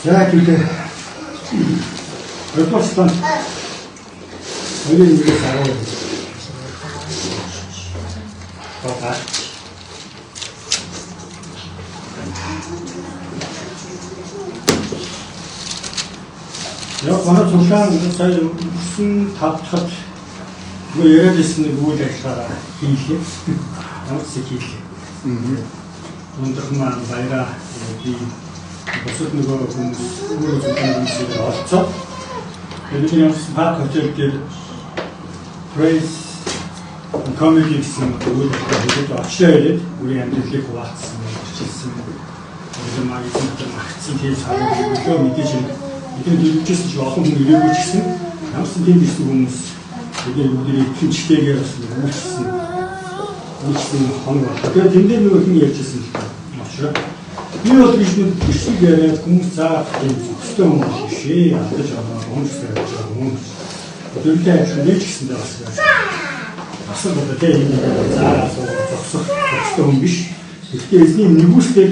За тэгээд Репортон хоёрын нэгээс 10. Бага. Яг манай цуглаан сая өссөн тавтахад нөгөө яриад ирсэн нэг үйл ажиллагаа хийлээ. Амтсыг хийлээ. Өндөр маань баяраа би босод нөгөө хүмүүс өөрөө зүйлээ олцоо. Тэгээд ямарсан парк хотел дээр Praise comedy гэсэн үйл ажиллагаа очлоо ирээд үрийн амьдралыг хуваалцсан бичсэн. Тэгээд магазин магцын тийм санаа өгөө мэдээж эдгээр дөрвчсэн ч олон хүн ирээгүй ч гэсэн ямарсан тийм гэсэн хүмүүс тэгээд бүгдээ ихэнчтэйгээр бас үйлчлсэн хоног. Тэгээд тэнд дээр нөгөө хүн ярьжсэн очроо. Би бол бичиг яриад хүмүүс заах юм зөвхөн юм шээ алдаж байгаа хүмүүстэй явж байгаа хүмүүс. Өдөртэй ажиллаж гэсэн дээр бас асуу бодоо тийм заа зогсох юм биш. Гэхдээ эзний нэгүстэй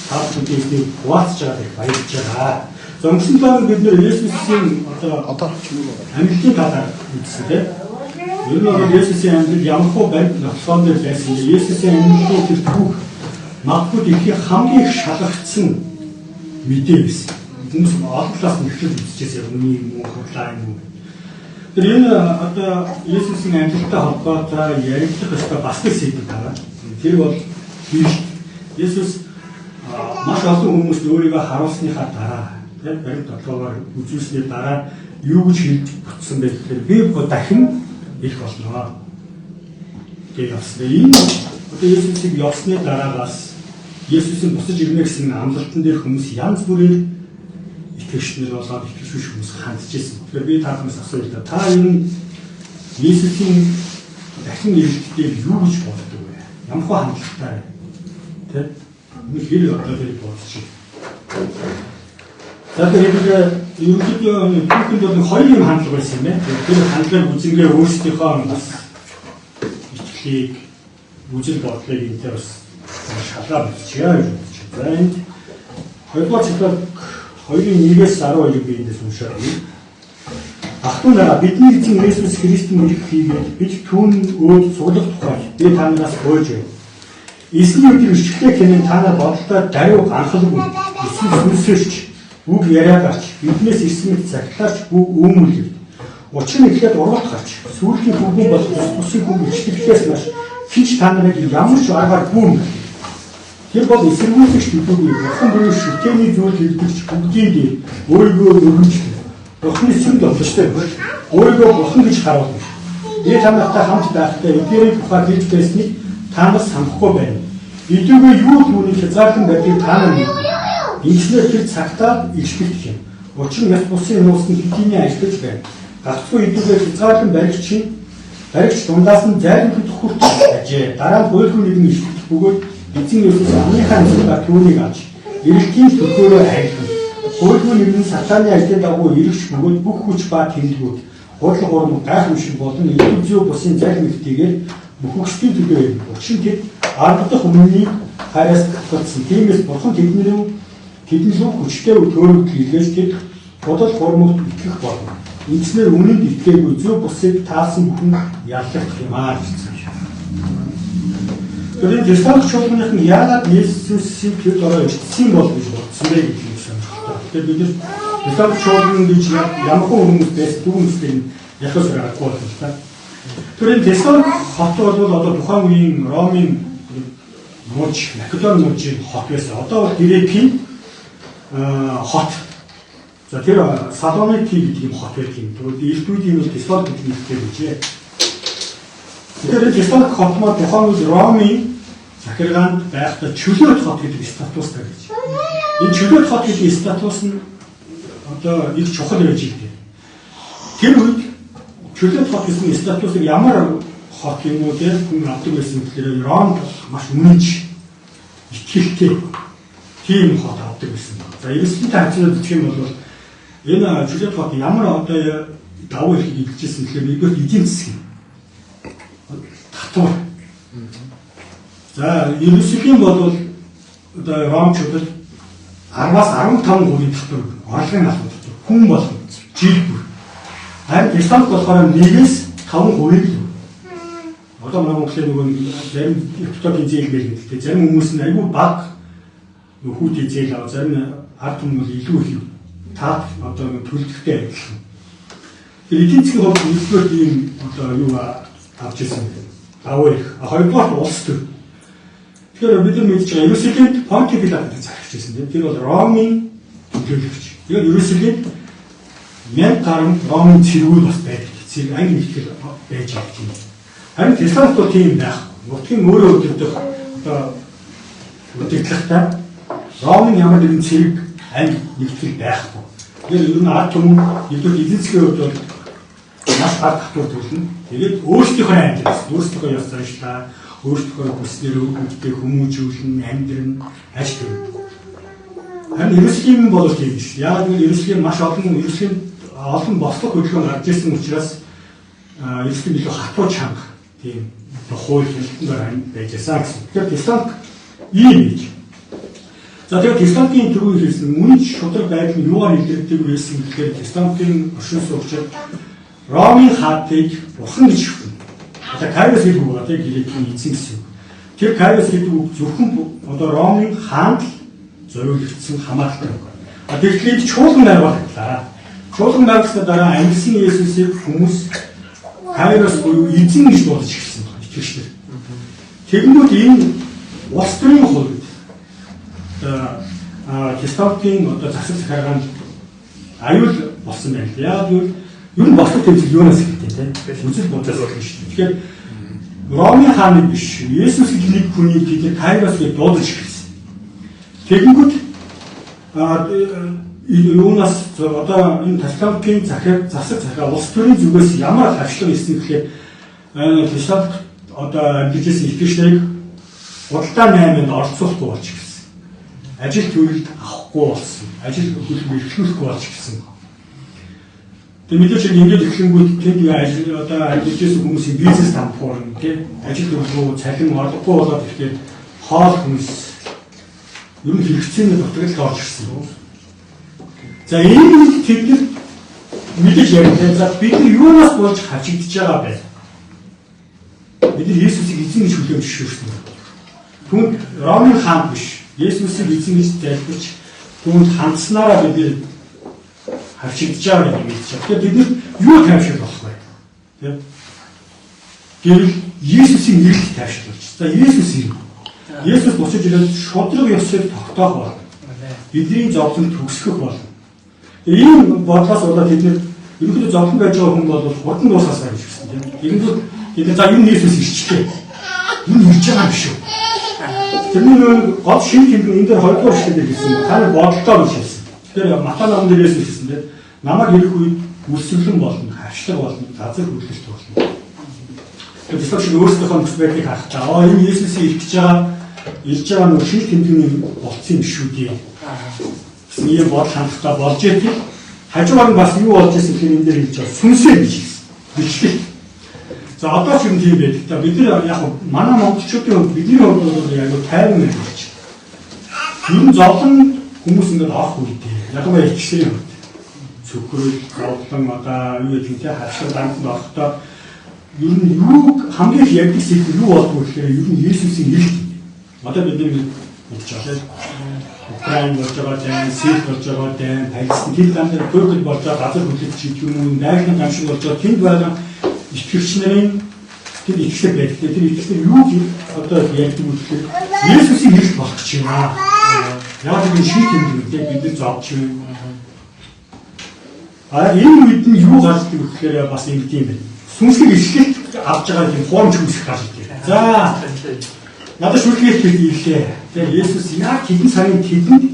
таахгүй хуваалцж байгаа их баярлж байгаа. Зөнгөсөн талаар бид нэр Есүсийн одоо амьдлын талаар үзсэн тийм. Ер нь бол Есүсийн амьд ямар хөө баримт нотолгоон дээр байсан. Есүсийн амьдлын тэр түүх магадгүй их хамгийн их шалгагдсан мэдээ байсан. Хүмүүс олон талаас нь ихтэй үзчихсэн юм уу хурлаа юм. Тэр энэ одоо Есүсийн амьдлалтай холбоотой яригдах ёстой бас нэг сэдв байна. Тэр бол Есүс маш олон хүмүүст өөрийгөө харуулсныхаа дараа яг баримт толгоогоор үзүүлсний дараа юу гэж хэлж бүтсэн бэ гэхээр би дахин их болно. Тэгээ ясна. Энэ одоо Есүсийг явсны дараагаас Есүсийн босож ирнэ гэсэн амлалтан дээр хүмүүс янз бүрээр итгэгчнэр болоод итгэвч хүмүүс хандж ирсэн. Тэгэхээр би та бүхнээс асууя л да. Та энэ Есүсийн дахин ирэлтээр юу гэж боддог вэ? Ямар хөө хандлагатай вэ? Тэ? Нэг хэр одоо тэр бодчих. За тэгээд ерөнхийдөө түүхэнд бол хоёр юм хандлага байсан юм байна. Тэр хандлагыг үзэнгээ өөрсдийнхөө бас итгэлийг үзэл бодлыг энэтэй бас шалгаа биччихъя гэж бодчих. За энд хоёрдугаар цэглэг 2:1-ээс 12 би эндээс уншаад байна. Ахтун дараа бидний эзэн Есүс Христийн нэрийг хийгээд бид түүн өөд цуглах тухай би танараас гуйж байна. Эзний өдөр ичгэлээ хэмээн та нар бодлоо даруй анхалгүй. Эсвэл сүнсэрч үг яриа гарч биднээс ирсэн мэт цагтлаарч бүх үүмүүлээ. Учир нь ихэд ургалт гарч сүүлийн бүхэн бол бүсийн хүн ичгэлээс маш хинч та нарыг ямар ч аргаар гүн. Тэр бол эсэргүүцэгч төдөөгүй бурхан бүрийн шүтээний зүйл хэлбэрч бүгдийг өөрийгөө өргөж бурханы сүнд болжтэй өөрийгөө бурхан гэж харуулна. Би танартай хамт байхдаа эдгээрийн тухай хэлж байсныг та нар санахгүй байна. Эдгээр юу түүний хязгаарлан байдгийг та нар мэднэ. Инженер тэр цагтаа ичгэлт юм. Учир нь яс бусын нууцны хэдийний ажиллаж байна. Гацгүй эдгээр хязгаарлан баригч дундаас нь зайлшгүй төхөрч ажээ. Дараа нь хууль нэгэн ичгэлт бөгөөд эзэн Есүс амныхаа нэрээр түүнийг авч эрэлтийн төлөөрөө айлгав. Хууль нэгэн сатаны ажлын дагуу эргэж бөгөөд бүх хүч ба тэмдгүүд хурлаг урам гайхамшиг болон эдгээр зүй бусын зарим ихтэйгээр бүхэгчдийн төлөө юм. Учир нь тэд ардах өмнөний хайраас татгалцсан. Тиймээс бурхан тэдний рүү хүчтэй төөрөг хийлгээж тэд бодол хурмд итгэх болно. Инженер үнэнд итгээгүй зүй бусыг таасан бүхэн яллах юм аа гэсэн юм. Тэгээд Христос шуурмынх нь яагаад Есүсийг тэр ороо ичсэн бол гэж бодсон бэ гэж юм санагдав. Тэгээд бид Христос шуурмын гэж ямар хүмүүс байсан түүнстэй яхаж гарахгүй байна л та. Тэр Христос хот бол одоо тухайн үеийн Ромын мууч, Македон мужийн хот байсан. Одоо бол Грекийн хот. За тэр Салоники гэдэг юм хот байх юм. Тэгвэл Илтүүдийн бол Христос гэдэг нэртэй гэжээ. Тэгэхээр Христос хот маа тухайн үед Ромын захиргаанд байхдаа чөлөөт хот гэдэг статустай гэж. Энэ чөлөөт хот гэдэг статус нь одоо их чухал байж ийлээ. Тэр үед чөлөөт хот гэсэн статусыг ямар хот юм уу гэж хүн авдаг байсан гэхээр Ром маш үнэнч итгэлтэй тийм хот авдаг байсан. За ерөнхийдөө таарчнууд гэх юм бол энэ чөлөөт хот ямар одоо давуу эрхийг илжсэн гэхээр нэгдүгээр эдийн засаг. Татвар. За ерөнхийдөө бол одоо Ромчуудад 10-аас 15% татвар орлогын албан татвар хүн болгон жил бүр. Харин Исланд болохоор 1-5% л. Одоо манай Монголын нөгөө зарим депутатын зээл мэл гэдэг. Зарим хүмүүс нь айгүй бага хүүтэй зээл аваа, зарим ард түмэн бол илүү их таа одоо төлөвлөлттэй адилхан. Тэгэхээр эдийн засгийн хувьд нэгдүгээр ийм одоо юу авч ирсэн. Даваа их. Хоёрдугаар улс төр. Тэгэхээр бид нар мэдж байгаа Ерөөсөлд Понтификатыг зарчиж ирсэн. Тэр бол Ромын төлөөлөгч. Тэгээд Ерөөсөлд 1000 гаруй Ромын цэргүүд бас байдаг. Цэрэг анги нэгтгэл байж байгаа юм. Харин Исланд бол тийм байхгүй. Нутгийн өөрөө өдөртөх одоо өдөртлөхтэй Ромын ямар нэгэн цэрэг анги нэгтгэл байхгүй. Тэгэхээр ер нь ард түмэн нэгдүгээр эдийн засгийн хувьд бол маш бага татвар төлнө. Тэгээд өөрсдийнхөө амьдрал, өөрсдийнхөө ёс заншлаа, өөрсдийнхөө бүснээр өвгөлтэй хүмүүжүүлэн, амьдран, ажил төрөв. Харин Ерөөсөлим бол тийм биш. Яг нь Ерөөсөлим маш олон бослог хөдөлгөөн гарч ирсэн учраас Ерөөсөлим илүү хатуу чанга тийм хууль хэлтэнээр байж байгаа гэсэн. Тэгэхээр Исланд ийм нэг. За тэгээд Исландын түрүү хэлсэн үнэн шудраг байдал нь юугаар илэрдэг байсан гэхээр Исландын оршин суугчид Ромын хаатыг бурхан гэж өгсөн. Одоо Кайрос гэдэг үг одоо грекийн эзэн гэсэн үг. Тэр Кайрос гэдэг үг зөвхөн одоо Ромын хаанд зориулагдсан хамааралтай үг. Тэгэхээр чуулган байгуулагдлаа. Чуулган байгуулсны дараа амьдсан Есүсийг хүмүүс Кайрос буюу эзэн гэж бодож ирсэн байна. Итгэгчдэр. Тэгэнгүүт энэ улс төрийн хувьд Христосийн одоо засаг захиргаанд аюул болсон байна. Яг нь ер нь бослог тэмцэл юунаас ихтэй тийм үзэл бодлоос болно шүү дээ. Тэгэхээр Ромын хааны биш Есүс гэх нэг хүний тэгээд Кайрос гэж дуудаж ирсэн. Тэгэнгүүт юунаас одоо энэ Талкампийн засаг захиргаа улс төрийн зүгээс ямар хавшлага ирсэн гэхээр Христос одоо амьдчилсан итгэгчдийг худалдаа 8-нд оролцуулахгүй болж ирсэн. Ажил төрөлд авахгүй болсон. Ажил хөлбөр эрхлүүлэхгүй болж ирсэн. Тэгээд мэдээж ингээд эхлэнгүүт тэнд ажил одоо ажиллаж хүмүүсийн бизнес дампуурна тийм ажил төрөлгүй цалин орлогогүй болоод ирэхэд хоол хүмүүс ер нь хэрэгцээний дутагд орж ирсэн. За энэ тэд мэдээж яг за бид нар юунаас болж хавчигдж байгаа бэ? Бид нар Есүсийг эзэн гэж хүлээн зөвшөөрсөн. Түүнд Ромын хаан биш. Есүсийг эзэн гэж залбирч түүнд хандсанараа бид нар хавчигдж байгаа юм гэж. Тэгэхээр бид нар юу тайвшруулах болох вэ? Тийм. Гэвэл Есүсийн нэрийг тайвшруулж. За Есүс юм. Есүс буцаж ирээд шудраг ёсыг тогтоох бол бидний зовлон төгсгөх болно. Ийм бодлоос болоод бид нар ерөнхийдөө зовлон байж байгаа хүн бол хурдан дуусгасаа гэж хэлсэн тийм. Ерөнхийдөө бид за энэ Есүс ирчихлээ. Энэ ирж байгаа юм шүү. Тэрний гол шин тэмдэг энэ дээр хоёрдугаар шилдэг гэсэн. Та нар бодолтой биш хэлсэн. Тэгэхээр Матай номон дээр Есүс хэлсэн тийм. Намайг ирэх үед үлсэрлэн болно, хавшлаг болно, газар хөдлөлт болно. Тэгэхээр бид шиг өөрсдийнхөө нөхц байдлыг харахтаа энэ Есүсийн ирж байгаа нэг шин тэмдэгний болцсон юм шүү дээ. Гэсэн ийм бодол хандлагатай болж ирэв. Хажуугаар нь бас юу болж ирсэн гэхээр энэ дээр хэлж байгаа сүнсээ гэж хэлсэн. Бичлэг. За одоо ч юм тийм байдаг. За бид нар яг манай монголчуудын хувьд бидний хувьд бол яг тайван гэж байна. Ер нь зовлон хүмүүс ингээд авах үедээ яг маа ихшэрийн хувьд цөхрөл, зовлон одоо юу гэдэг нь хавшиг данданд орохдоо ер нь юу хамгийн их яддаг зүйл юу болдгоо гэхээр ер нь Есүсийн нэрт. Одоо бид нар мэдж байгаа. Украин болж байгаа дайн, Сирт болж байгаа дайн, Палестин тэр дандаа Туркид болж байгаа газар хөдлөлт чиг юм уу, найрхан хамшиг болж байгаа тэнд байгаа итгэгч нарын тэр итгэл байдаг. Тэр итгэл юу одоо ярьдаг вэ гэхээр Есүсийн нэрт болох гэж байна. Яг энэ шийт юм гэдэг бид нар зовж байна. Энэ үед нь юу гардаг вэ гэхээр бас юм тийм байна. Сүнслэг ишлэлт авч байгаа юм форм хүсэх гардаг. За надад шүлхийх гэж ирлээ. Тэгээ Есүс яг хэдэн сарын тэдэнд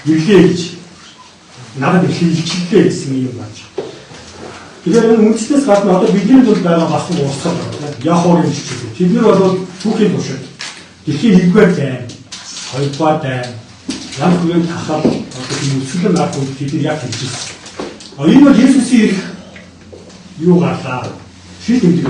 ирлээ гэж надад хэлчихлээ гэсэн юм байна. Тэгэхээр энэ үндэснээс гадна одоо бидний бол байгаа бас нэг урсгал байна. Яхоор юм шиг. Тэд нар бол түүхийн туршид дэлхийн 1-р дайн, 2-р дайн, ямар нэгэн тахал одоо энэ үсгэлэн арга үед тэд нар яг хэлжсэн. Энэ бол Есүсийн юу гарлаа? Шил тэмдэг.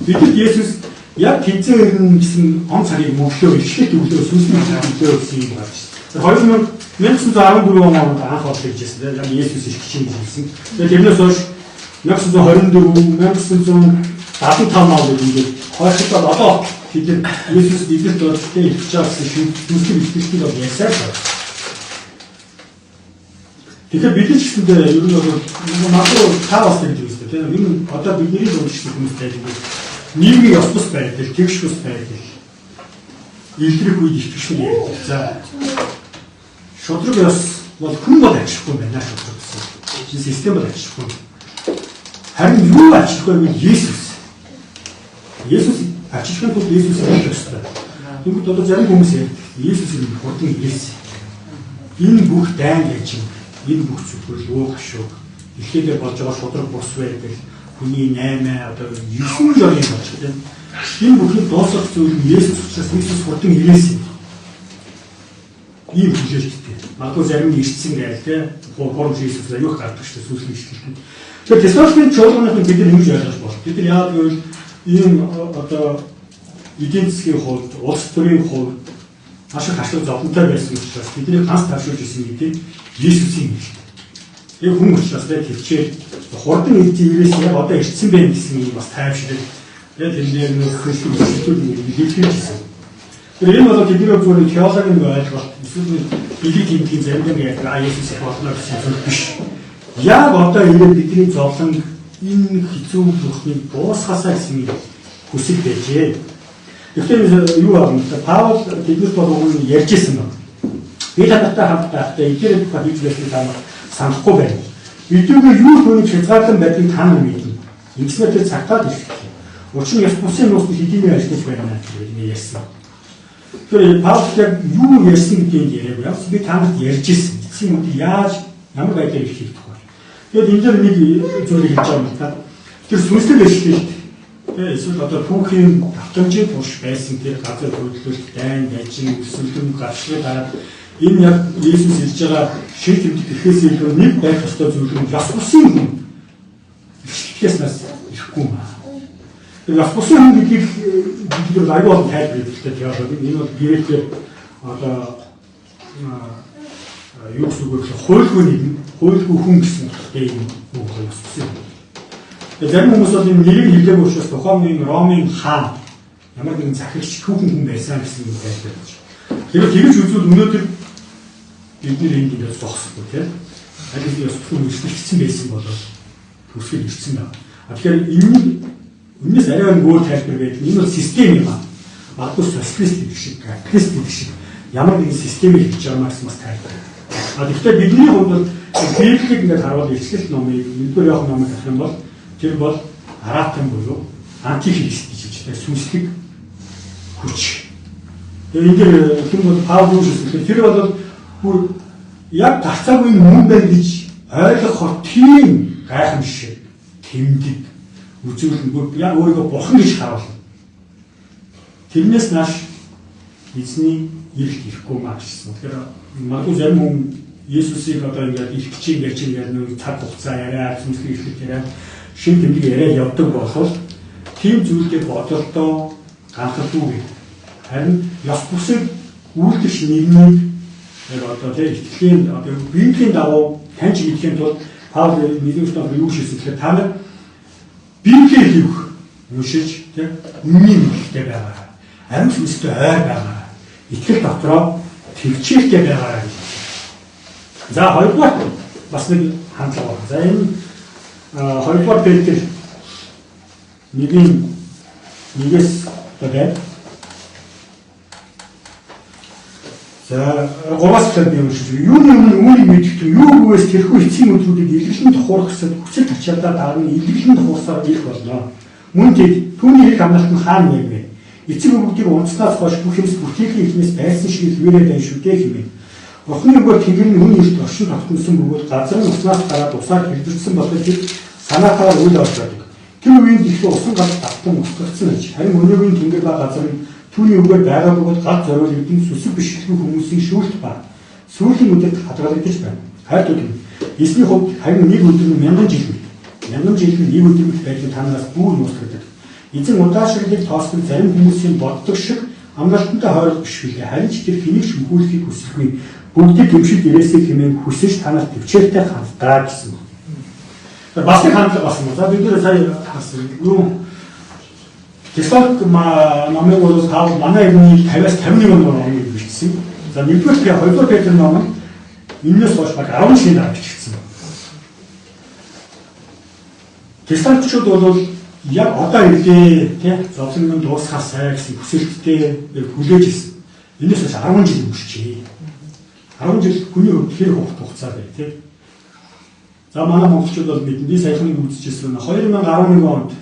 Бидэд Есүс яг тэнцэн ирнэ гэсэн он цагийг мөглөө илчлэх өглөө сүнсний өглөө гэсэн юм байна. 1914 онд анх орлоо гэжсэн. Яг Есүс их чинь гэсэн. Тэгээд тэрнээс хойш 1924, 1975 он үед хойшлоо одоо бид Есүс бидэнд дөрөвтэй ирж байгаа гэсэн шүүмжлэл итгэл бол ясаар байна. Тэгэхээр бид ч гэсэндээ ер нь бол магадгүй таавас гэж үздэг тийм. Ер нь одоо бидний зөвшөөрсөн хүмүүстэй нийгмийн ёс бус байдал, тэгш бус байдал илрэх үед итгэж байдаг. За шудраг ёс бол хүн бол ажилгүй байна шудраг гэсэн. Энэ систем бол ажилгүй. Харин юу ажилгүй вэ? Есүс ажилхын тулд Есүсийг хэлэх ёстой. Тэгвэл одоо зарим хүмүүс Есүсийг хурдан хэлсэн. Энэ бүх дайн гэж энэ бүх зүйлс уух ашиг ихэдэр болж байгаа шудраг бус байдаг. Хүний 8 одоо 9 жирийн болж байна. Энэ бүхний дуусах зүйл нь Есүс учраас Есүс хурдан ирээсэн. Ийм хэлэлттэй. Магадгүй зарим нь ирсэн гээл те. Гурван Есүс аюух гардаг шүү дээ сүлжээ хэлдэг. Тэгэхээр Тесалоникийн чуулганыг бид нар ингэж ойлгож байна. Бид нар яагаад гэвэл ийм одоо эдийн засгийн хувьд, улс төрийн хувьд маш их ашиг зовлонтой байсан учраас бидний ганц тавшуулж ирсэн гэдэг Есүсийн нэр. Яг хүн учраас хэлчихээ хурдан ирсэн яг одоо ирсэн байх гэсэн юм бас тайвшрал. Яг энэ нэг хэлбэл хэлчихсэн. Тэр энэ бол бидний зөвхөн теологийн ойлголт эсвэл библик хэмжээний зарим яг Есүс болно гэсэн зүйл биш. Яг одоо энэ бидний зовлон энэ хэцүү бүхнийг дуусгасаа гэсэн хүсэл байжээ. Тэгэхээр юу аа Паул биднээс бол ярьж ирсэн байна. Би таттай хамт байхдаа эдгээр тухай хийж байсан та санахгүй байна. Бидүүгээ юу түүний хязгаарлан байдгийг та нар мэднэ. Ингэснээр тэр цагтаад ирэх. Учир нь ёс бусын нууцны хэдийний ажиллаж байна гэж ярьсан. Тэгэхээр Паул яг юу ярьсан гэдгийг яриаг би та нарт ярьж ирсэн. Эцсийн үед яаж ямар байдлаар их хийх вэ? Тэгээд энэ дээр нэг зүйлийг хэлж байгаа юм та. Тэр сүнслэг ажиллаж эсвэл одоо түүхийн давтамжийн турш байсан тэр газар хөдлөлт, дайн, дажин, өсөлтөн, гаршлыг хараад энэ яг Есүс хэлж байгаа шийд тэмдэг гэхээс илүү нэг байх ёстой зүйл нь ёс бусын хүн. Ихэхээс нас ирэхгүй юм аа. Тэр ёс бусын хүн гэдгийг бид нар аюул бол тайлбарлалтай теологи. Энэ бол гэрээгээр одоо юу гэсэн үг вэ? Хуйлгүй хүн гэсэн утгатай юм үг ёс бусын. Зарим хүмүүс бол энэ нэрийг хэлдэг учраас тухайн Ромын хаан ямар нэгэн захирагч түүхэн хүн байсан гэсэн үг тайлбарлаж байна. Тэгэхээр тэгж үзвэл өнөөдөр бид нэр энд ингэж зогсохгүй тийм. Аль хэдийн ёс бүхэн үйлчлэгдсэн байсан бол төрсгөл ирсэн байна. Тэгэхээр энэс арай өөр тайлбар байдаг. Энэ бол систем юм аа. Магадгүй социалист гэдэг шиг, капиталист гэдэг шиг ямар нэгэн системийг хийж байгаа гэсэн бас тайлбар. Тэгэхээр бидний хувьд бол библийг ингээд харуул илчлэл номыг, нэгдүгээр явах номыг авах юм бол тэр бол аратан буюу антихрист гэж хэлдэг сүнслэг хүч. Тэгээд энэ хүн бол Паул гэсэн. Тэр бол яг тацаагүй мөн байна гэж ойлгох тийм гайхамшиг, тэмдэг, үзүүлэлт яг өөрийгөө бурхан гэж харуулна. Тэрнээс нааш эзний ирэх ирэхгүй маа гэсэн. Тэгэхээр магадгүй зарим хүн Есүсийг одоо ингээд ирэх гэж нэг цаг хугацаа яриа, сүнслэг ирэхэд яриа шин тэмдэг яриад явдаг болол тийм зүйлдээ бодолдоо ганхалдгүй. Харин ёс бусыг үйлдэж нэгнийг яг одоо тийм итгэлийн одоо библийн дагуу таньж мэдхийн тулд Паул нэгдүгээр номер юу хийсэн гэхээр та нар библийг хийх уншиж тийм үнний мэдлэгтэй байгаарай. Ариун сүнстэй ойр байгаарай. Итгэл дотроо төвчээртэй байгаарай гэж. За хоёрдугаар бас нэг хандлага байна. За энэ хоёрдугаар Петр 1:1-ээс одоо за гураас төр би уншиж юуны өмнө үүнийг мэдэх юу гүйс тэрхүү эцсийн өдрүүдийг илэрлэн тухуурах гэсэн хүчил тачаалаа дарна илэрлэн тухуурсаар ирэх болно. Мөн тэд түүний хэрэг амлалт нь хаана вэ гэ? Эцэг өвгүүдийг унтснаас хойш бүх юмс бүтээхийн эхнээс байсан шиг хөвөрөө байна шүү дээ хэмээн. Бурхны өгөр тэнгэр нь үн эрт оршин тогтносон бөгөөд газар нь уснаас гараад усаар хэрдэрсэн болоход тэр санаатаар үйл болж байдаг. Тэр үеийн дэлхий усан гал давтан устгагдсан аж. Харин өнөөгийн тэнгэр ба газар нь түүний үгээр байгаа бөгөөд гал зориул эдийн сүсэг бишгэлгүй хүмүүсийн шүүлт ба сүүлийн үеэд хадгалагдаж байна. Хайртай юм. Эзний хувьд харин нэг өдөр нь мянган жил нэг өдөр нь байдлыг та нараас бүр нууцлагдав. Эзэн удаашрлыг тоосдог зарим хүмүүсийн боддог шиг амлалтантай хойрох биш билээ. Харин ч тэр хэнийг ч мөхүүлэхийг хүсэлгүй. Бүгдийг гэмшил ирээсэй хэмээн хүсэж танаас төвчээртэй хандаа гэсэн. Бас нэг хандлага болсон. За бид нэр сая хасан юу Тэсалт намайг бол тав манай иргэний 50-аас 51 оны бичсэн. За нэгдүгээр би 2-р Петр номын энэс хойш баг 10 жилийн дараа бичсэн. Тэсалтчууд бол яг одоо ирлээ тий зовлон нь дуусгасаа гэсэн хүсэлттэй хүлээж ирсэн. Энэс хойш 10 жил өнгөрчээ. 10 жил хүний хувьд хэр хугацаа бай тий. За манай монголчууд бол бидний саяхан үзчихсэн 2011 онд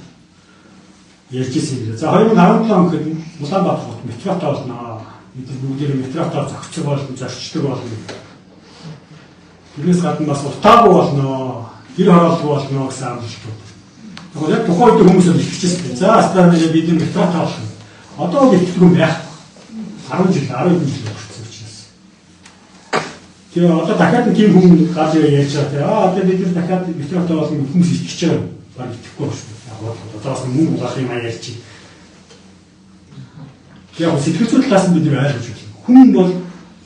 ярьж ирсэн юм. За 2017 он гэхэд Улаанбаатар хот метротой болно. Бид бүгдээ метротоор зохицдог болно, зорчдог болно. Тэрнээс гадна бас утаагүй болно, гэр хороолгүй болно гэсэн амжилтууд. Яг тухайн үед хүмүүс хэлчихсэн. За астаа бид метротоор болно. Одоо итгэдэг юм байх. 10 жил, 12 жил болсон учраас. Тэгээ одоо дахиад тийм хүмүүс гал яаж байгаа. Одоо бид дахиад метротоор болно хүмүүс итгэж байгаа. Баг итгэхгүй байна. Одоо бас мөнгө угаах юм ярьж байна. Яг сэтгэл зүйн талаас нь бид нэр ойлгож байна. Хүн бол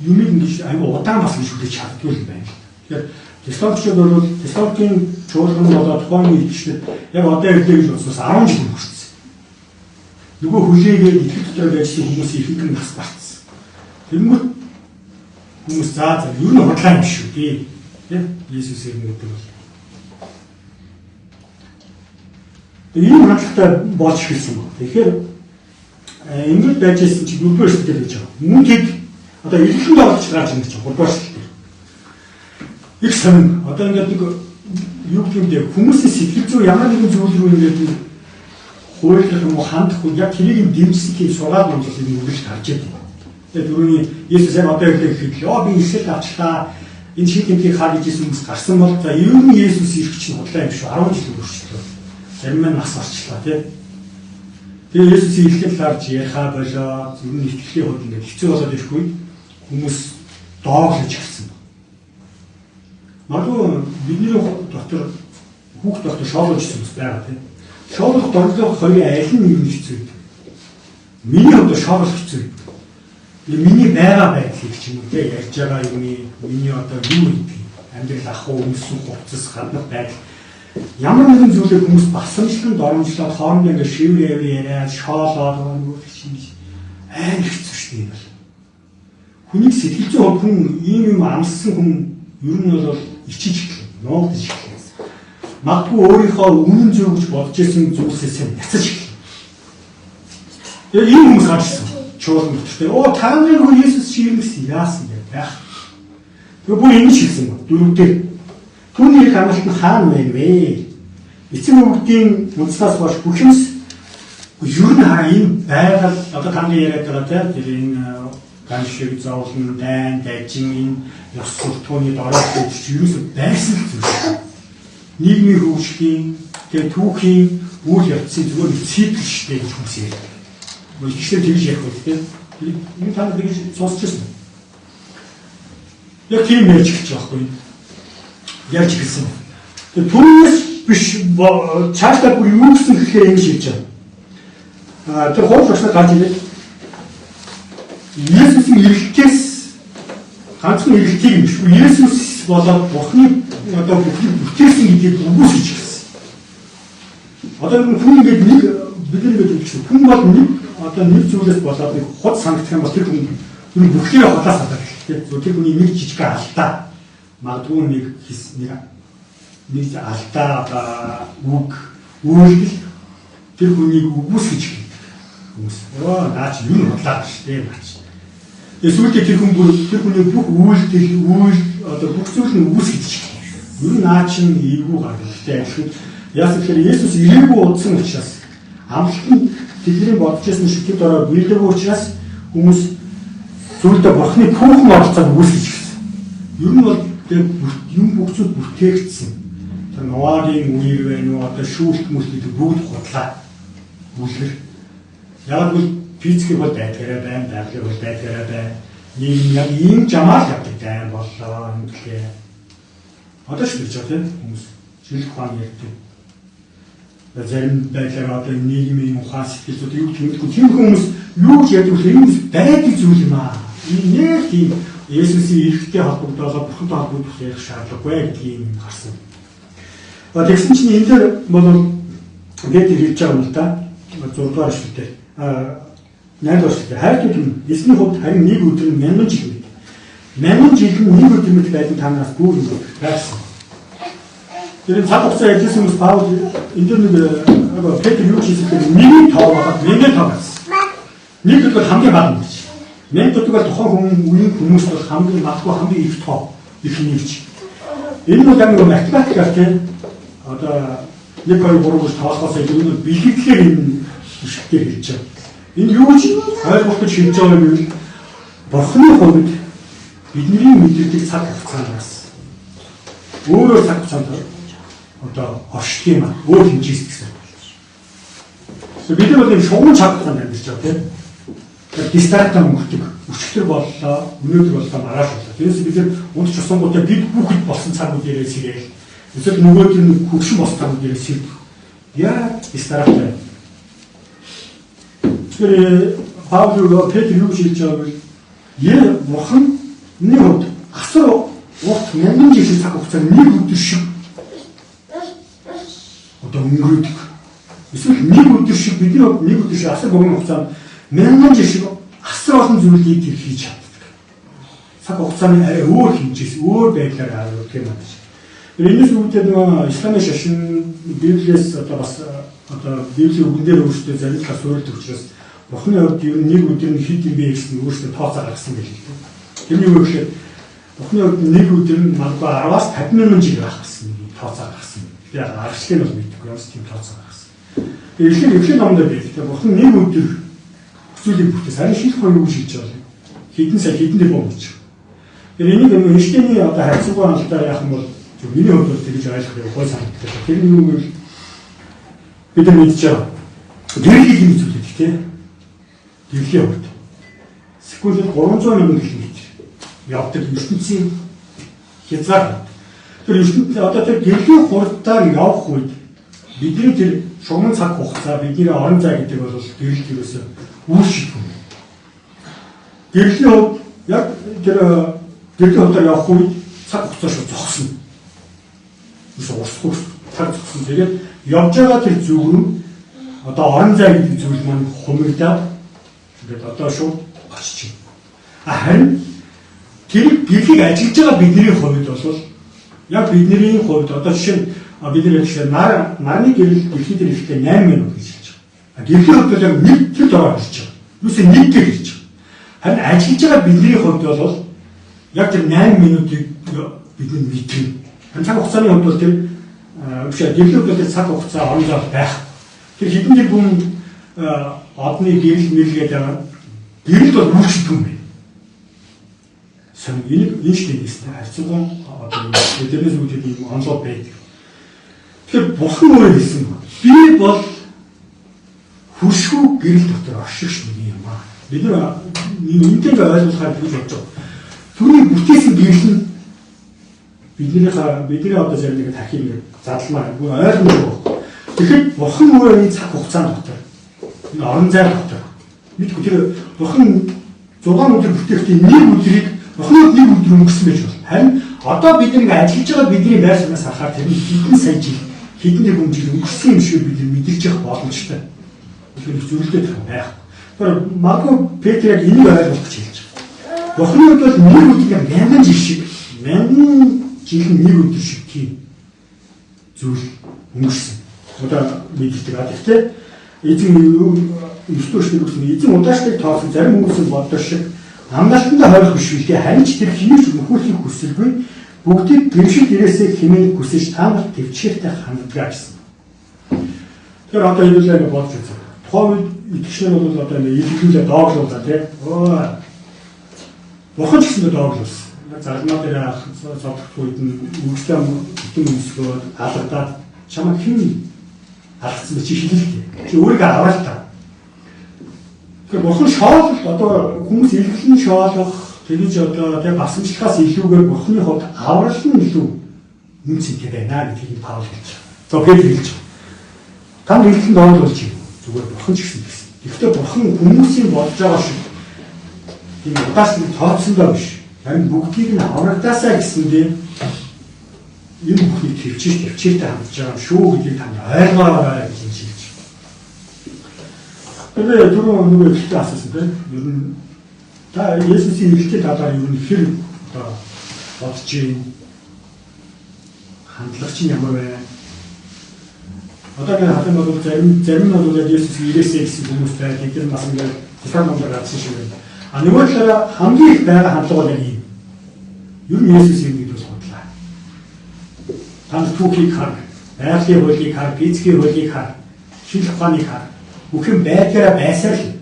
юмыг ингэж аюу удаан бас гэж хүлээж чаддгүй юм байна. Тэгэхээр Тэсалоникчууд бол Тэсалоникийн чуулган болоод тухайн итгэгчид яг одоо ирлээ гэж бодсоос 10 жил өнгөрсөн. Нөгөө хүлээгээд итгэх дотор байжсэн хүмүүсийн ихэнх нь нас барцсан. Тэнгүүт хүмүүс за ер нь худлаа юм шүү дээ. Тийм Иесус ирнэ гэдэг бол. Энэ хандлагатай болж эхэлсэн байна. Тэгэхээр ингэж байж ирсэн чи 4-р сэтгэл гэж байгаа. Мөнхийг одоо илэрхэн байгуулж гарч ирэх чинь 3-р сэтгэл. Их сонин. Одоо ингээд нэг юу гэмдэ хүмүүсийн сэтгэл зүй ямар нэгэн зүйл рүү ингээд хуулах юм уу хандах уу яг тэрийг дэмжсэхийг сураад номлол юм үргэлж гарч идэв. Тэгээд түрүүний Иесус яг одоо ирлээ гэхэд би ишэл авчлаа энэ шиг тэмдгийг хаа гэж хүмүүс гарсан бол за ер нь Иесус ирэх чинь худлаа юм шүү 10 жил өнгөрчлөө. Зарим нь нас орчлаа тий. Тэгээ Иесусийн хэлхэл харж ярихаа болоо зөв нь итгэлийн хувьд ингээд хэцүү болоод ирэхгүй хүмүүс дооглож ирсэн. Магадгүй бидний дотор хүүхд дотор шоолж ирсэн хүмүүс байгаа тий. Шоолох донлох хоёрын аль нь юм хэцүү. Миний хувьд шоолох хэцүү. Миний байгаа байдлыг ч юм уу тий ярьж байгаа юм миний одоо юу гэдэг амьдрал ах уу өмсөн хувцас хандах байдал ямар нэгэн зүйлийг хүмүүс басамжлан доромжлоод хоорондоо ингээд шивэр яриад шоолоод нөгөө чинь амар хэцүү шүү дээ. Хүний сэтгэл зүйн хүн ийм юм амссан хүн ер нь бол ичиж эхлэв, нуугдж эхлэв. Магадгүй өөрийнхөө үнэн зөв гэж бодож ирсэн зүйлсээс яцаж эхлэв. Тэгээ ийм хүмүүс гарчсан. Чуулган дотор оо та нарын Иесус чи юм гэсэн яасан бэ байх. Тэгээ бүр энэ шигсэн ба дөрөвдөр түүний хамгаалт нь хаана байна вэ? Эцэг өвгдийн үндэснээс хойш бүх юмс ер нь хараа энэ байгаль одоо таны яриад байгаа тэр энэ ган шиг зовлон дайн дайчин энэ ёс суртахууны доройч гэж ерөөсөй байсан л зүйл. Нийгмийн хөгжлийн тэгээ түүхийн үйл явцын зүгээр цикл шүү дээ гэж хүмүүс ярьдаг. Ихтэй тэгж ярих үү тийм. Энэ тань тэгж сонсч байсан. Яг тийм ярьж эхэлж байгаа байхгүй. Ярьж эхэлсэн. Тэгээ түүнээс биш цаашдаа бүр юу гэсэн гэхээр ингэ шийдэж байгаа. Тэр хууль багшаа гарч ирээд Иесусийн ирэлтээс ганцхан ирэлтийг юм шүү. Иесус болоод Бурхны одоо бүхнийг бүтээсэн гэдгийг үгүйсгэж хэлсэн. Одоо энэ хүн ингээд нэг бид нар гэж хэлсэн. Хүн бол нэг одоо нэг зүйлээс болоод нэг хот сангах юм бол тэр хүн бүхнийг хотоос аваад хэлдэг. Тэр хүний нэг жижиг алдаа. Магадгүй нэг алдаа одоо үг үйлдэл тэр хүнийг үгүйсгэж хэлдэг. Хүмүүс оо наач юу бодлаа шүү дээ наач. Эсвэл тэр хүний бүх үйлдэл одоо бүх зүйл нь үгүйсгэж хэлдэг. Юу наач нь эвгүй гаргалтай адилхан. Яасан гэхээр Иесус ирээгүй удсан учраас амлалт нь тэдний бодож байсан шиг тэр дорой биелдэггүй учраас хүмүүс зүйлдээ Бурхны түүхэн оролцоог үгүйсгэж хэлсэн. Ер нь бол юм бүх зүйл бүтээгдсэн. Тэр Ноагийн үеэр байна уу одоо шүүлт мүлт бүгд худлаа. Үлгэр. Яг л физикийн бол байдгаараа байна, байгалийн бол байдгаараа байна. Нийгэм яг ийм жамаар явдаг дайн боллоо юм гэлээ. Одоо ч гэж байна тийм хүмүүс жил ухаан ярьдаг. зарим байдлаар одоо нийгмийн ухаан сэтгэлзүүд юу гэмтгүй тийм хүмүүс юу ч ядгүй энэ байдаг зүйл юм аа. Энэ нэг тийм Есүсийн ирэхтэй холбогдоод Бурхантай холбогдох ярих шаардлагагүй гэдгийг харсан. Тэгсэн чинь энэ дээр бол Петр хэлж байгаа юм л да. 6 дугаар эшлэлээр 8 дугаар эшлэлээр хайртай юм. Эсний хувьд харин нэг өдөр нь 1000 жил мэд. 1000 жил нь нэг өдөр мэд байдаг танаас бүр юм байсан. Тэр цаг хугацаа ажилласан хүмүүс Паул энэ дээр нэг Петр юу хийсэн бэ? 1 тоо болоод 1000 тоо байсан. Нэг өдөр хамгийн бага юм чи. 1000 өдрөөр тухайн хүмүүс бол хамгийн баггүй хамгийн их тоо их нэгч. Энэ бол яг нэг математикаар тийм одоо 1 2 3 гэж тоосгоос илүү бэлгэлээр энэ ишгтээр хэлж байгаа. Энэ юу ч ойлгох гэж хэлж байгаа юм бол Бурхны хувьд бидний мэддэг цаг хугацаанаас өөрөө цаг хугацаанд одоо орших юм аа. Өөр хэмжээс гэсэн. Бид нар бол шугам цаг хугацаанд амьдарч байгаа тийм. Дистартаа өнгөрдөг. Өчтөр боллоо, өнөөдөр боллоо, маргааш боллоо. Тэрээс бид нар унтж усангуудаа бид бүхэд болсон цаг үеэрээ сэрэл. Эсвэл нөгөөдөр нь хөвшин болсон цаг үеэрээ сэрдэг. Яа, дистартаа. Тэгэхээр Паул Петр юу хийж байгаа вэ? Бурхан нэг хувьд асар урт 1000 жил цаг хугацаанд нэг өдөр шиг одоо өнгөрдөг. Эсвэл нэг өдөр шиг бидний нэг өдөр шиг асар богино хугацаанд 1000 жил шиг асар олон зүйлийг тэр хийж чаддаг. Цаг хугацааны арай өөр хэмжээс, өөр байдлаар харуулдаг юм байна. Энэс үүтэй нөгөө исламын шашин Библиэс одоо бас одоо Библийн үгнээр өөрсдөө зарилгаа суурилдаг учраас Бурхны хувьд ер нь нэг өдөр нь хэд юм бэ гэсэн өөрсдөө тооцоо гаргасан байх юм. Тэрний үг гэхээр Бурхны хувьд нэг өдөр нь магадгүй 10-аас 50,000 жил байх гэсэн тооцоо гаргасан. Тэгээд аргачлалын бол мэдгүй бас тийм тооцоо гаргасан. Тэгэхээр эхлээд номдоо байдаг. Бурхан нэг өдөр зүйлийг бүтээс харин шийдэх хоёр үг шийдэж байгаа. Хэдэн сая хэдэн дээр бомж. Тэр энийг Эйнштейний одоо хайцуугүй хангалттай яах юм бол миний хувьд бол тэгж ойлгох гой санагддаг. Тэр нь юу вэ? Бид нар мэдж байгаа. Гэрлийн зүйлүүд тийм. Гэрлийн хувьд. Секундэд 300,000 км явдаг ертөнцийн хязгаар. Тэр ертөнцийн одоо тэр гэрлийн хурдаар явах үед бидний тэр шугам цаг хугацаа бидний орон зай гэдэг бол гэрэл юусоо үүсэх юм. Гэрлийн хувьд яг тэр гэрлийн хурдаар явах үед цаг хугацаа шүү зогсно. Усгүй цаг зогсно. Тэгээд явж байгаа тэр зүгүн одоо орон зай гэдэг зүйл маань хумигдаад тэгээд одоо шууд очиж байна. Харин тэр гэрхийг ажиллаж байгаа бидний хувьд бол яг бидний хувьд одоо жишээ нь бид нар яг нарны гэрэл гэрхий дээр ирэхдээ 8 минут гэж хэлж байгаа. Гэрхийн хувьд яг нэг тэр дороо хэлж байгаа. Юусе нэг гэж хэлж байгаа. Харин ажиллаж байгаа бидний хувьд бол яг тэр 8 минутыг бид нар мэдэн. Харин цаг хугацааны хувьд бол тэр гэрхийн хувьд тэр цаг хугацаа орон зай байх. Тэр хэдэн жил бүм одны гэрэл мэрэлгээд байгаа. Гэрэл бол үүсдэг юм байна. Сэн энэ шүү дээ харьцангуй одоо тэрнээс үүдээд юм онлог байдаг. Тэгэхээр Бурхан өөрөө хэлсэн байна. Би бол хөршгүй гэрэл дотор орших шүү юм аа. Бид нар энэнийг ойлгохаар гэж бодож байгаа. Түүний бүтээсэн гэрэл нь бидний одоо зэрэг нэг тархийг задлмаар ойлгомжтой байна. Тэгэхээр Бурхан өөрөө энэ цаг хугацаанд дотор энэ орон зай дотор мэдгүй тэр Бурхан 6 өдөр бүтээхдээ нэг өдрийг Бурханд нэг өдөр өнгөрсөн байж болно. Харин одоо бид нэг ажиллаж байгаа бидний байр сууриас харахаар тэр хэдэн сая жил хэдэн тэрбум жил өнгөрсөн юм шиг бид мэдэрч явах боломжтой. Тэгэхээр зөвлөдөд байх. Тэр магадгүй Петр яг энийг ойлгох гэж хэлж байгаа. Бурханы хувьд бол нэг өдөр 1000 жил шиг 1000 жил нэг өдөр шиг тийм зүйл өнгөрсөн. Одоо мэддэг аа гэхдээ эзэн ертөнцийн үсэн эзэн удааштай тоосон зарим хүмүүс боддог шиг амналтандаа хойлох биш үү? Харин ч тэр хинж нөхөрлөх хүсэлгүй бүгдийг гэршил дээрээсээ хэмээн хүсэж таамаг төвчээртэй ханддаг гэсэн. Тэр одоо хэлүүлээ бодож үзье. Тухайн итгэгчнэр бол одоо илэрхийлээ дооглуулаа тийм. Бурхан ч гэсэн дооглуулсан. Зарнаа дээр цогцох үед нь үгсээ бүтэн өмсгөөд алгадаад чамаа хэн алгацсан бэ чи хэлээ. Чи өөрийгөө аваад та. Тэгэхээр Бурхан шоолол одоо хүмүүс илэрхийлэн шоолох тэгж одоо тэг басамжлахаас илүүгээр Бурханы хувьд аврал нь илүү үнцэнтэй байна гэдгийг Паул хэлж байна. За Петр хэлж байна. Та нэгэн доол болж юм. Зүгээр бурхан ч гэсэн гэсэн. Гэхдээ бурхан хүмүүсийн бодож байгаа шиг тийм удаас нь тооцсондоо биш. Харин бүгдийг нь аврагдаасаа гэсэндээ энэ бүхнийг төвчээртэй хандж байгаа юм шүү гэдгийг тань ойлгоорой гэж хэлж. Тэгээд түрүү нөгөө ихтэй асуусан тийм. Ер нь та Есүсийн нэртэй талаар ер нь хэр одоо бодож юм хандлага чинь ямар вэ? Одоогийн хатан бол зарим нь бол Есүс ирээсэй гэсэн хүмүүс байна. Тэд нар бас ингээд тухайн номдор гарсан шиг байна. А нөгөө талаараа хамгийн их байгаа хандлага бол юм. Ер нь Есүс юм гэдэг бол бодлоо. Танд түүхийг хар, байгалийн хуулийг хар, физикийн хуулийг хар, шинжлэх ухааныг хар. Бүх юм байдлаараа байсаар л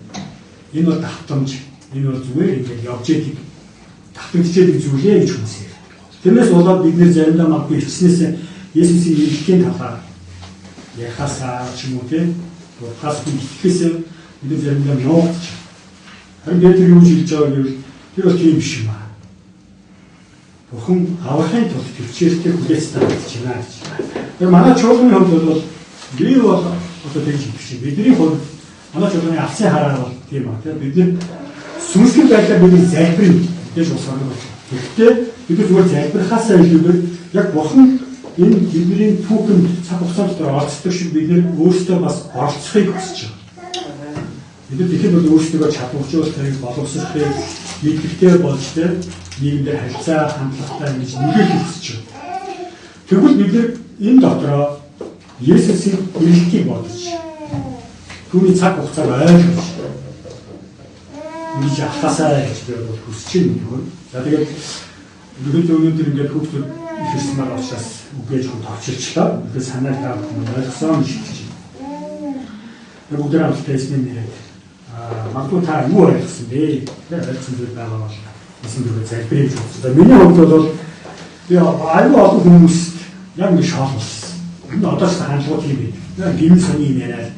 энэ бол давтамж, энэ бол зүгээр ингээд явж идэг давтамжчээд зүйлээ гэж хүмүүс ярьдаг. Тэрнээс болоод бид нэр заримдаа магадгүй хичнээн Есүсийн нэрийн талаар яхасаа ч юм уу те бурхаас итгэхээс бид заримдаа нуугдч. Харин бид юу хэлж байгаа гэвэл тэр бол тийм биш юм аа. Бурхан аврахын тулд төвчээртэй хүлээж тавьж байна гэж. Тэр манай чуулганы хувьд бол би бол одоо тэгж хэлчих. Бидний хувьд манай чуулганы алсын хараа бол тийм аа. Бид нэр сүнслэг байдлаар бидний залбирна гэж усаар байна. Гэхдээ бид зүгээр залбирхаасаа илүүгээр яг бурхан энэ бидний түүхэнд цаг хугацаа дотор оролцдог шиг бид нэр өөрсдөө бас оролцохыг хүсэж байгаа. Бид нар тэгэхээр бол өөрсдөө чадваржуулахыг боловсрохыг нийтлэгтэй болж тэр нийгэмдээ харилцаа хандлагатай ингэж нэгэх хүсэж байна. Тэгвэл бид нар энэ дотроо Есүсийн ирэлтийг бодож түүний цаг хугацааг ойлгож ингэж ахасаа гэж би бол хүсэж байна. За тэгээд өнөөдөр ингээд хүүхдүүд их хэсмээр учраас үгээж хүн товчилчлаа. Тэгэхээр санааг та бүхэн ойлгосон шийдэж байна. Бүгд хамтдаа эсний нэрээр магадгүй та юу ойлгосон бэ? Тэгээд ойлгосон зүйл байгаа бол эсний дөрөв залбирч үзсэн. Миний хувьд бол би аюу олон хүмүүс яг ингэ шоолсон. Энэ одоо ч хандлагууд юм байна. Гимн сони юм яриад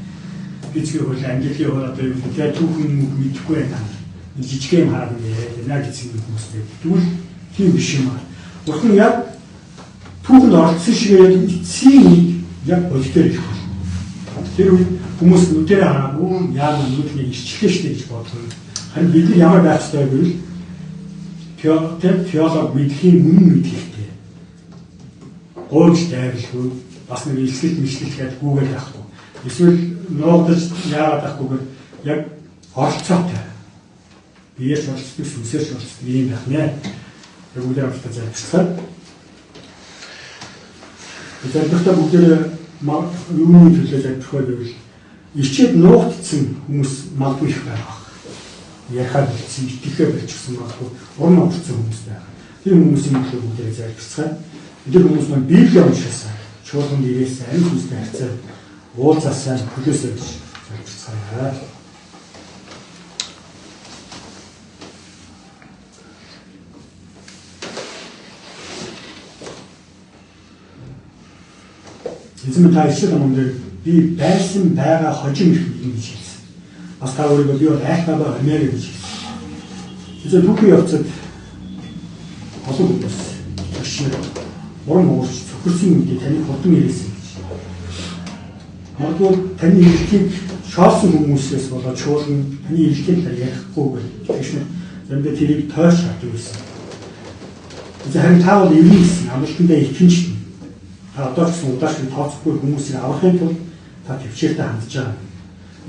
физикийн хөл, английн хөл одоо юу гэдэг түүхэн мэдэхгүй байна. Жижиг юм хараад нэ яг эцэг хүмүүстэй. Тэгвэл тийм биш юм аа. Бурхан яг түүхэнд орцсон шиг яг эцсийн яг болтоор их байна. Тэр үед хүмүүс нүдээр хараагүй яагаад нүдний ирчлээ штэ гэж бодлоо. Харин бид нар ямар байх ёстой вэ гэвэл теолог мэдхийн үнэн мэдхийхтэй. Гоож дайрлгүй бас нэг илсгэлт мэдлэлгээд гүүгээд байхгүй. Эсвэл нуугдаж яагаад байхгүйгээр яг оролцоотой. Биеэс оролцдог, сүнсээс оролцдог юм байх нэ. Бүгд хамтдаа залбирцгаа. Залбиртаа бүгд юуны төлөө залбирхаа гэвэл ичээд нуугдсан хүмүүс магадгүй их байгаа. Яхаад болсон, итгэхээ болчихсон магадгүй урам орцсон хүмүүс байгаа. Тэр хүмүүсийн төлөө бүгд залбирцгаа. Тэр хүмүүс маань Библийг уншаасаа, чуулганд ирээсээ, амь хүмүүстэй харьцаа уулзаасаа хүлээсэй гэж залбирцгаа. Эзэм та ишэл амдэр би байсан байгаа хожим их гэж хэлсэн. Бас та өөрийгөө би бол айхтайгаа хэмээх гэж хэлсэн. Эзэм түүхийн явцад олон хүмүүс өшөө урам уурч цөхөрсөн үедээ таны хурдан ирээсэн гэж. Магадгүй таны ирэлтийг шоолсон хүмүүсээс болоод чуулган таны ирэлтийн талаар ярихгүй гэж заримдаа тэрийг тойрч шатдаг байсан. Эзэм харин та бол ирнэ гэсэн амлалтандаа итгэж шүү. Одоо ч удааш нь тооцохгүй хүмүүсийг аврахын тулд та төвчээртэй хандж байгаа.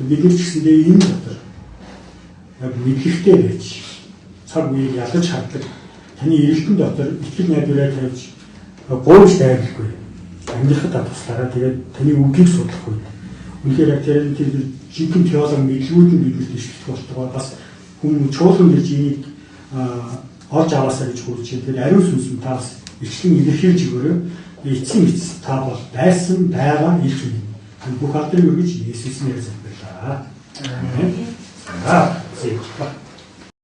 Бид нар ч гэсэндээ энэ дотор яг мэдлэгтэй байж цаг үеийг ялгаж хаддаг таны эрэлтэн дотор итгэл найдвараа тавьж гоош дайрлахгүй амьдрахад туслаараа тэгээд таны үгийг судлах үед үнэхээр яг тэр жинхэнэ теолог мэдлгүүд нь бидэнд дэвших болтгоо бас хүн чуулган гэж энийг олж аваасаа гэж хурж чинь тэгээд ариун сүнс нь та бас ичлэн илэрхийлж өгөөрэй. Эцсийн эцэс та бол байсан байгаа их юм. Бүх алдрыг өргөж Есүсийн нэрээр залбирлаа. Аминь.